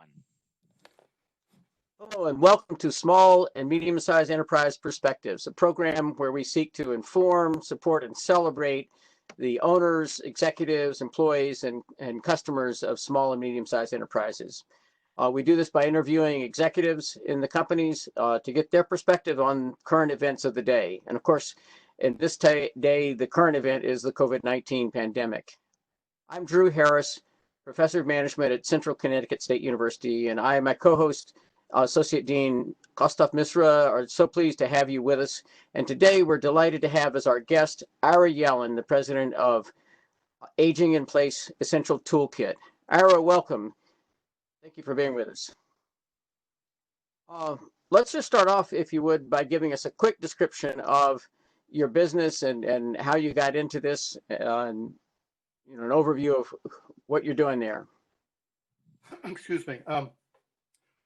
One. Hello, and welcome to Small and Medium-Sized Enterprise Perspectives, a program where we seek to inform, support, and celebrate the owners, executives, employees, and customers of small and medium-sized enterprises. We do this by interviewing executives in the companies to get their perspective on current events of the day. And of course, in this day, the current event is the COVID-19 pandemic. I'm Drew Harris, Professor of Management at Central Connecticut State University, and I and my co-host, Associate Dean Kostov Misra, are so pleased to have you with us. And today we're delighted to have as our guest Ira Yellen, the president of Aging in Place Essential Toolkit. Ira, welcome. Thank you for being with us. Let's just start off, if you would, by giving us a quick description of your business and how you got into this, and an overview of what you're doing there. Excuse me. Well,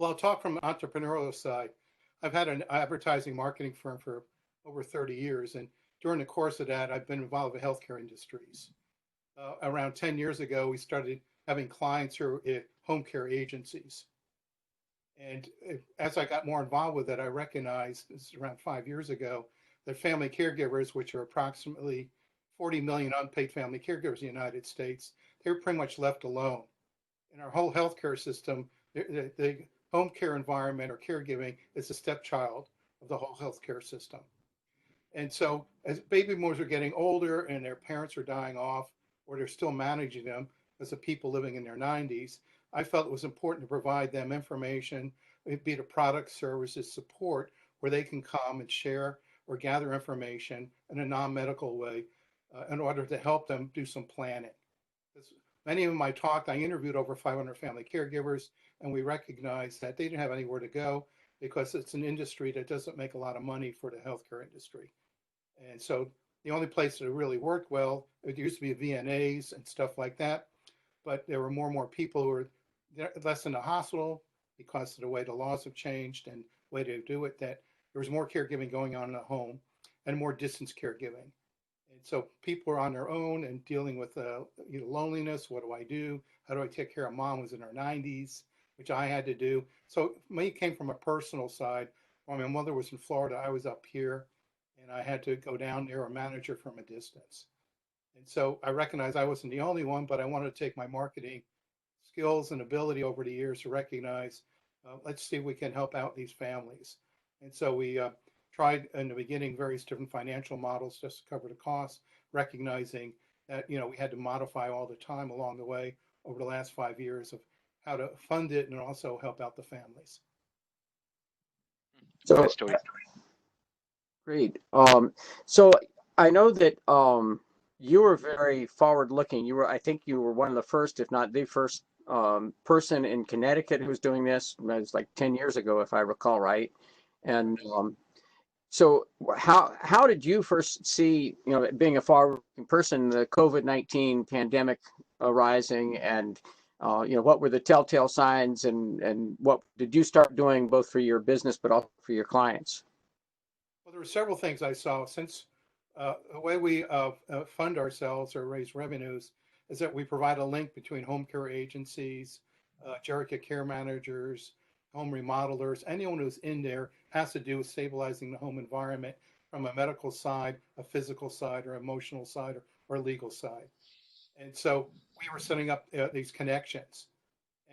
I'll talk from the entrepreneurial side. I've had an advertising marketing firm for over 30 years, and during the course of that, I've been involved with healthcare industries. Around 10 years ago, we started having clients who were home care agencies. And as I got more involved with it, I recognized, this is around 5 years ago, that family caregivers, which are approximately 40 million unpaid family caregivers in the United States, they were pretty much left alone. In our whole healthcare system, the home care environment or caregiving is a stepchild of the whole healthcare system. And so as baby boomers are getting older and their parents are dying off, or they're still managing them as the people living in their 90s, I felt it was important to provide them information, be it a product, services, support, where they can come and share or gather information in a non-medical way in order to help them do some planning. Many of them I talked, I interviewed over 500 family caregivers, and we recognized that they didn't have anywhere to go because it's an industry that doesn't make a lot of money for the healthcare industry. And so the only place that really worked well, it used to be VNAs and stuff like that, but there were more and more people who were less in the hospital because of the way the laws have changed and the way to do it, that there was more caregiving going on in the home and more distance caregiving. And so people are on their own and dealing with loneliness. What do I do? How do I take care of mom who's in her 90s, which I had to do? So me came from a personal side. While my mother was in Florida, I was up here, and I had to go down there or manage her from a distance. And so I recognized I wasn't the only one, but I wanted to take my marketing skills and ability over the years to recognize, let's see if we can help out these families. And so we tried in the beginning various different financial models just to cover the costs, recognizing that we had to modify all the time along the way over the last 5 years of how to fund it and also help out the families. So great. So I know that you were very forward-looking. I think you were one of the first, if not the first, person in Connecticut who was doing this. It was like 10 years ago, if I recall right. And so how did you first see, being a forward-looking person, the COVID-19 pandemic arising, and what were the telltale signs, and what did you start doing both for your business but also for your clients? Well, there were several things I saw. Since the way we fund ourselves or raise revenues is that we provide a link between home care agencies, geriatric care managers, home remodelers, anyone who's in there has to do with stabilizing the home environment from a medical side, a physical side, or emotional side, or legal side. And so we were setting up these connections.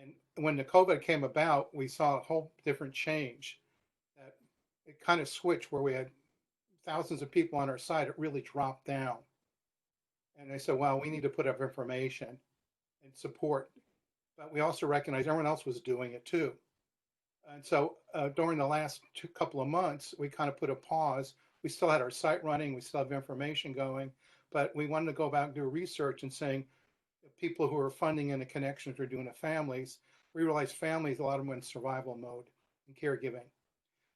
And when the COVID came about, we saw a whole different change. It kind of switched where we had thousands of people on our site. It really dropped down. And I said, well, we need to put up information and support. But we also recognized everyone else was doing it too. And so during the last couple of months, we kind of put a pause. We still had our site running, we still have information going, but we wanted to go back and do research and saying the people who are funding and the connections we're doing to families, we realized families, a lot of them were in survival mode and caregiving.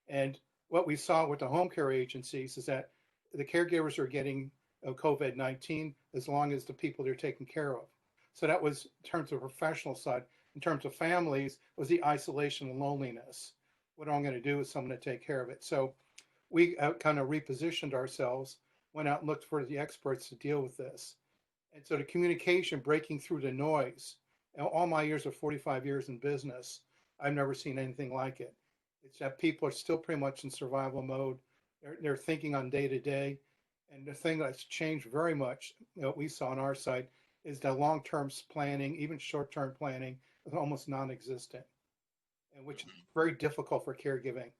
And what we saw with the home care agencies is that the caregivers are getting COVID-19 as long as the people they're taking care of. So that was in terms of professional side. In terms of families, was the isolation and loneliness. What am I going to do with someone to take care of it? So we kind of repositioned ourselves, went out and looked for the experts to deal with this. And so the communication, breaking through the noise, all my years of 45 years in business, I've never seen anything like it. It's that people are still pretty much in survival mode. They're thinking on day to day. And the thing that's changed very much, what we saw on our side, is that long-term planning, even short-term planning, is almost non-existent, and which is very difficult for caregiving.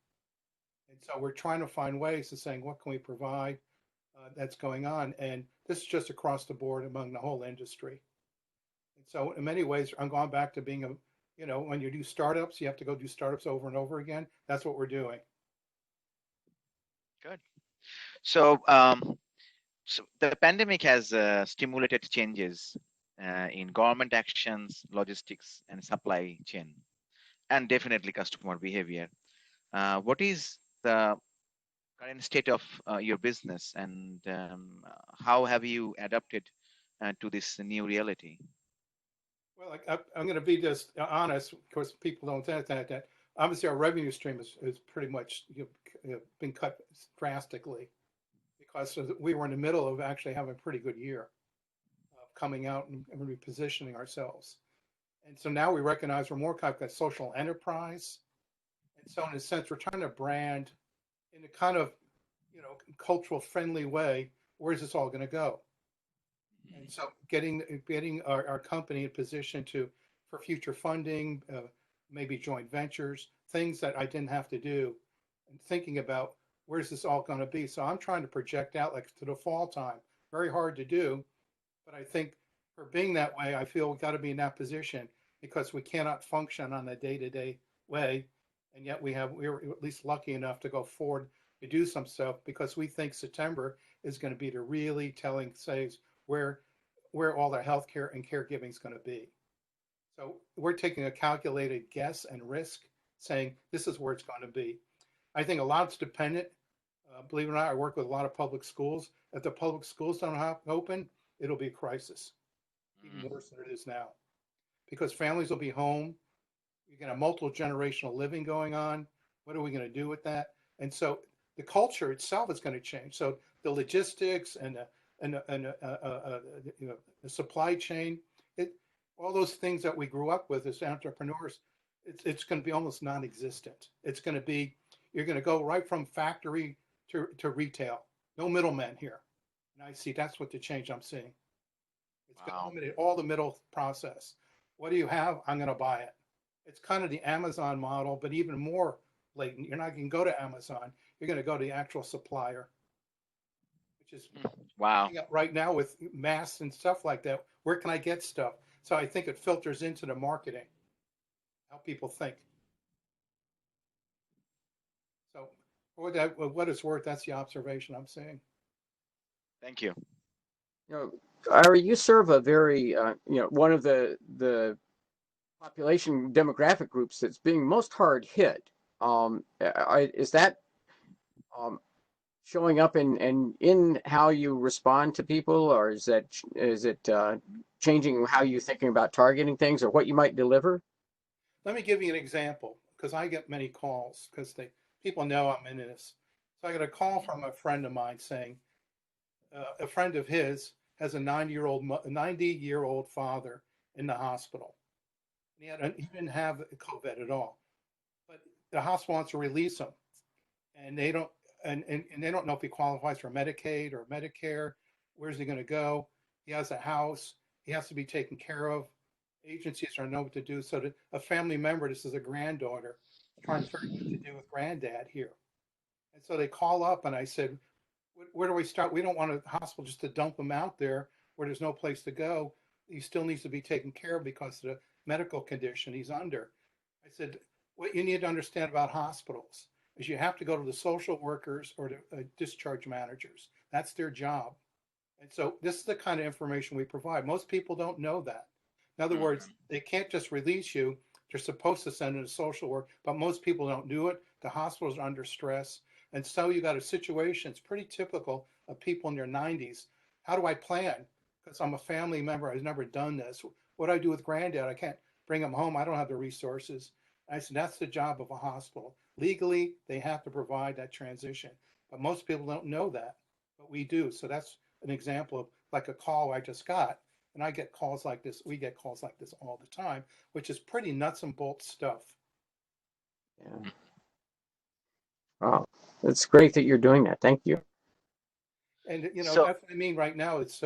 And so we're trying to find ways to saying, what can we provide that's going on? And this is just across the board among the whole industry. And so in many ways, I'm going back to being when you do startups, you have to go do startups over and over again. That's what we're doing. Good. So, so the pandemic has stimulated changes in government actions, logistics, and supply chain, and definitely customer behavior. What is the current state of your business, and how have you adapted to this new reality? Well, I'm going to be just honest, because people don't think that. Obviously, our revenue stream is pretty much been cut drastically because we were in the middle of actually having a pretty good year of coming out and repositioning ourselves. And so now we recognize we're more kind of a social enterprise. And so in a sense, we're trying to brand in a kind of, cultural friendly way. Where's this all going to go? And so getting our company in position for future funding, maybe joint ventures, things that I didn't have to do, and thinking about where's this all going to be. So I'm trying to project out like to the fall time. Very hard to do, but I think for being that way, I feel we got to be in that position because we cannot function on a day-to-day way, and yet we're at least lucky enough to go forward to do some stuff because we think September is going to be the really telling saves where all the healthcare and caregiving is going to be. So we're taking a calculated guess and risk, saying this is where it's going to be. I think a lot's dependent. Believe it or not, I work with a lot of public schools. If the public schools don't open, it'll be a crisis, even worse than it is now, because families will be home. You're going to have multiple generational living going on. What are we going to do with that? And so the culture itself is going to change. So the logistics and the supply chain, all those things that we grew up with as entrepreneurs, it's going to be almost non-existent. It's going to be, you're going to go right from factory to retail. No middlemen here. And I see that's what the change I'm seeing. It's going to eliminate all the middle process. What do you have? I'm going to buy it. It's kind of the Amazon model, but even more blatant. You're not going to go to Amazon. You're going to go to the actual supplier, which is Wow. right now with masks and stuff like that. Where can I get stuff? So I think it filters into the marketing, how people think. So what it's worth, that's the observation I'm seeing. Thank you. Ira, you serve a very, one of the population demographic groups that's being most hard hit. Is that showing up in how you respond to people, or is it changing how you're thinking about targeting things or what you might deliver? Let me give you an example because I get many calls because people know I'm in this. So I got a call from a friend of mine saying a friend of his has a 90-year-old father in the hospital. He didn't have COVID at all, but the hospital wants to release him, and they don't and they don't know if he qualifies for Medicaid or Medicare. Where's he going to go? He has a house. He has to be taken care of. Agencies don't know what to do. So a family member, this is a granddaughter, trying to figure out what to do with granddad here. And so they call up, and I said, where do we start? We don't want a hospital just to dump him out there where there's no place to go. He still needs to be taken care of because of the medical condition he's under. I said, what you need to understand about hospitals is you have to go to the social workers or the discharge managers. That's their job. And so this is the kind of information we provide. Most people don't know that. In other words, they can't just release you. They're supposed to send it to social work, but most people don't do it. The hospitals are under stress. And so you got a situation, it's pretty typical of people in their 90s. How do I plan? Because I'm a family member, I've never done this. What do I do with granddad? I can't bring him home. I don't have the resources. I said, that's the job of a hospital. Legally, they have to provide that transition. But most people don't know that, but we do. So that's an example of like a call I just got. And I get calls like this. We get calls like this all the time, which is pretty nuts and bolts stuff. Yeah. Wow. It's great that you're doing that. Thank you. And So that's what I mean right now. It's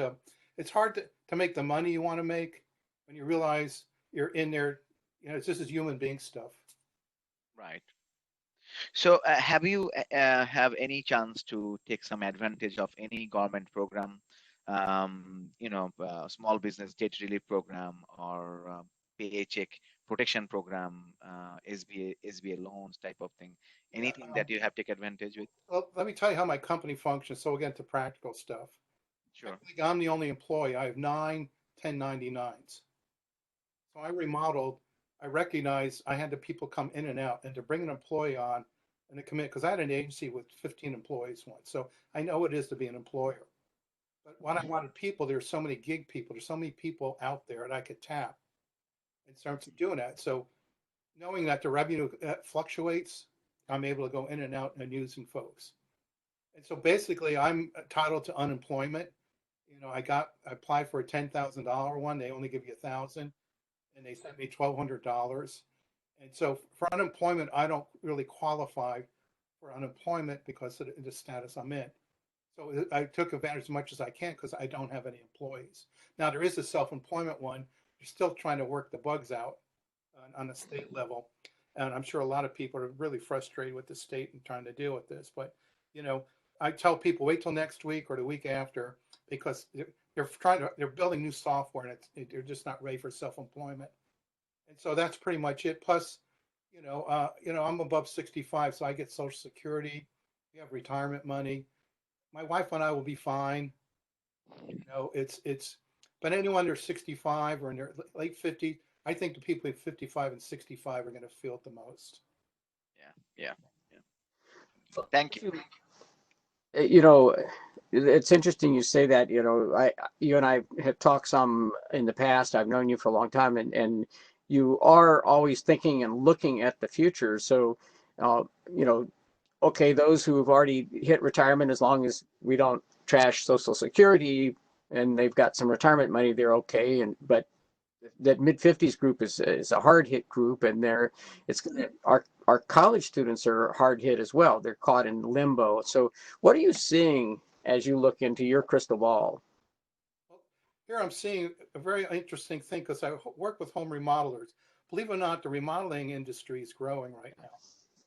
hard to make the money you want to make when you realize you're in there. It's just as human being stuff. right. So have you have any chance to take some advantage of any government program, small business debt relief program or paycheck protection program, SBA loans type of thing? Yeah. Anything that you have take advantage with? Well, let me tell you how my company functions. So again, to practical stuff. Sure. I'm the only employee. I have 9 1099s. So I remodeled. I recognized I had the people come in and out, and to bring an employee on and to commit because I had an agency with 15 employees once, so I know what it is to be an employer. But when I wanted people, there's so many gig people. There's so many people out there that I could tap in terms of doing that. So knowing that the revenue fluctuates, I'm able to go in and out and using folks. And so basically, I'm entitled to unemployment. I applied for a $10,000 one. They only give you 1,000, and they sent me $1,200. And so for unemployment, I don't really qualify for unemployment because of the status I'm in. So I took advantage as much as I can because I don't have any employees. Now there is a self-employment one. They're still trying to work the bugs out on the state level. And I'm sure a lot of people are really frustrated with the state and trying to deal with this. But, you know, I tell people wait till next week or the week after because they're building new software and they're just not ready for self-employment. And so that's pretty much it. Plus, I'm above 65, so I get Social Security. We have retirement money. My wife and I will be fine. But anyone under 65 or in their late 50s, I think the people at 55 and 65 are going to feel it the most. Yeah. Thank you. You know, it's interesting you say that. You and I have talked some in the past. I've known you for a long time, and you are always thinking and looking at the future. So, uh, you know, okay, those who have already hit retirement, as long as we don't trash Social Security and they've got some retirement money, they're okay. But that mid-50s group is a hard hit group, and our college students are hard hit as well. They're caught in limbo. So what are you seeing as you look into your crystal ball? Well, here I'm seeing a very interesting thing because I work with home remodelers. Believe it or not, the remodeling industry is growing right now,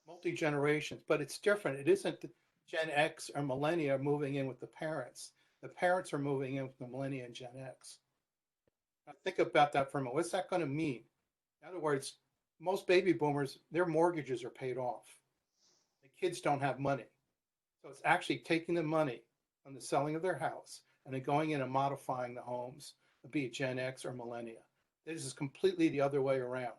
multi-generations, but it's different. It isn't the Gen X or millennia moving in with the parents. The parents are moving in with the millennia and Gen X. Now think about that for a moment. What's that going to mean? In other words, most baby boomers, their mortgages are paid off. The kids don't have money. So it's actually taking the money from the selling of their house and then going in and modifying the homes, be it Gen X or millennia. This is completely the other way around.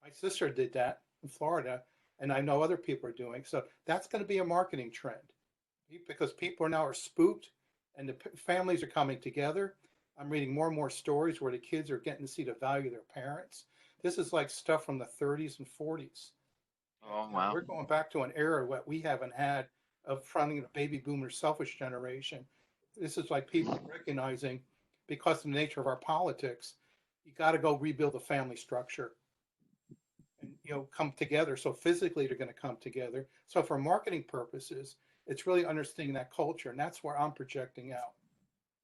My sister did that in Florida, and I know other people are doing. So that's going to be a marketing trend because people are spooked and the families are coming together. I'm reading more and more stories where the kids are getting to see the value of their parents. This is like stuff from the 30s and 40s. Oh, wow. We're going back to an era that we haven't had of fronting the baby boomer selfish generation. This is like people recognizing because of the nature of our politics, you got to go rebuild the family structure and come together. So physically they're going to come together. So for marketing purposes, it's really understanding that culture. And that's where I'm projecting out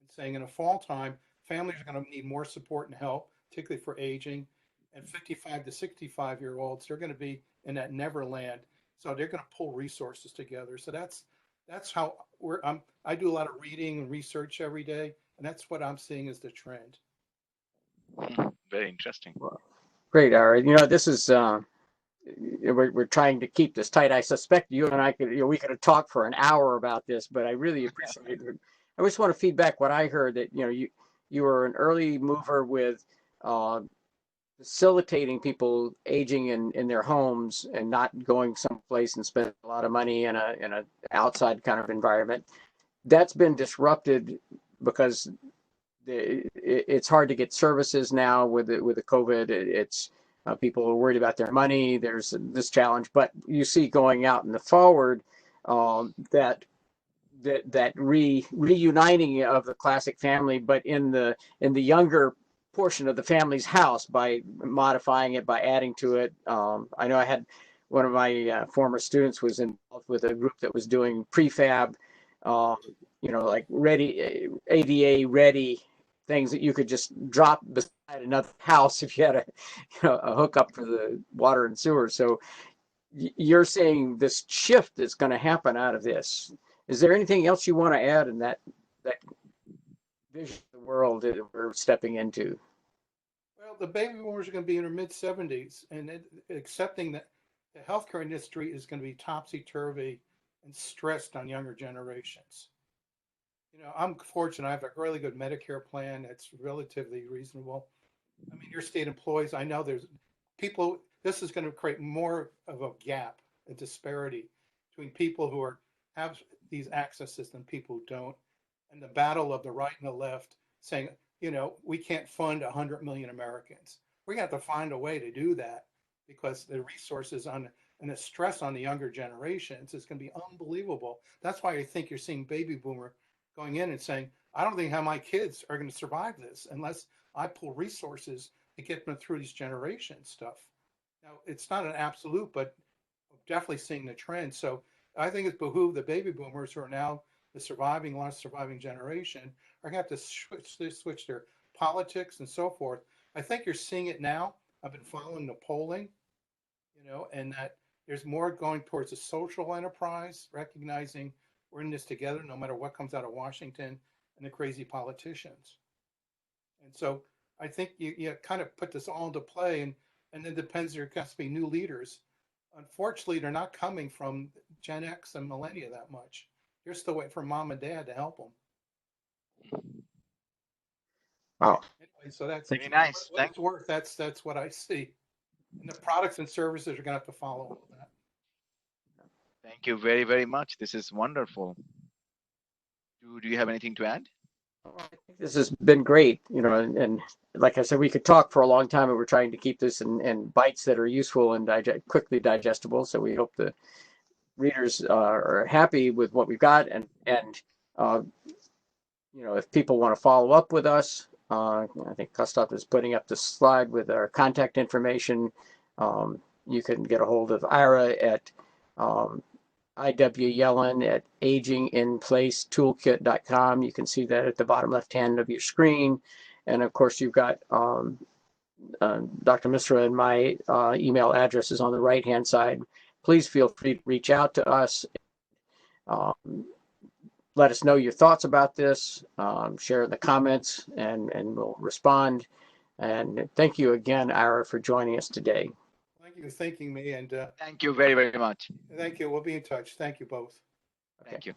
and saying in a fall time, families are going to need more support and help, particularly for aging. And 55 to 65-year-olds, they're going to be in that neverland. So they're going to pull resources together. So that's how I do a lot of reading and research every day. And that's what I'm seeing as the trend. Very interesting. Great, Ara. This is we're trying to keep this tight. I suspect you and I we could have talked for an hour about this, but I really appreciate it. I just want to feedback what I heard that you were an early mover with facilitating people aging in their homes and not going someplace and spending a lot of money in a outside kind of environment. That's been disrupted because it's hard to get services now with the COVID. It's people are worried about their money. There's this challenge, but you see going out in the forward that reuniting of the classic family, but in the younger portion of the family's house by modifying it, by adding to it. I know I had one of my former students was involved with a group that was doing prefab, like ready, ADA ready things that you could just drop beside another house if you had a hookup for the water and sewer. So you're saying this shift is going to happen out of this. Is there anything else you want to add in that vision of the world that we're stepping into? Well, the baby boomers are going to be in their mid-70s, and accepting that the healthcare industry is going to be topsy-turvy and stressed on younger generations. I'm fortunate. I have a really good Medicare plan that's relatively reasonable. I mean, your state employees, I know there's people, this is going to create more of a gap, a disparity between people who have these accesses and people who don't. And the battle of the right and the left saying, we can't fund 100 million Americans. We have to find a way to do that because the resources and the stress on the younger generations is going to be unbelievable. That's why I think you're seeing baby boomer going in and saying, I don't think how my kids are going to survive this unless I pull resources to get them through these generation stuff. Now, it's not an absolute, but definitely seeing the trend. So I think it's behoove the baby boomers who are now the last surviving generation are going to have to switch their politics and so forth. I think you're seeing it now. I've been following the polling, and that there's more going towards a social enterprise, recognizing we're in this together no matter what comes out of Washington and the crazy politicians. And so I think you kind of put this all into play, and then it depends, there has to be new leaders. Unfortunately, they're not coming from Gen X and millennia that much. They're still waiting for mom and dad to help them. Wow. Anyway, so that's very nice. What it's worth. That's what I see. And the products and services are going to have to follow all of that. Thank you very, very much. This is wonderful. Do you have anything to add? I think this has been great, and like I said, we could talk for a long time, and we're trying to keep this in bites that are useful and quickly digestible. So we hope the readers are happy with what we've got, and if people want to follow up with us, I think Christoph is putting up the slide with our contact information. You can get a hold of Ira at IW Yellen at aginginplacetoolkit.com. You can see that at the bottom left hand of your screen. And of course, you've got Dr. Misra and my email address is on the right hand side. Please feel free to reach out to us. Let us know your thoughts about this. Share in the comments, and we'll respond. And thank you again, Ira, for joining us today. Thank you for thanking me, and Thank you very, very much. thank you. We'll be in touch. Thank you both. Thank you.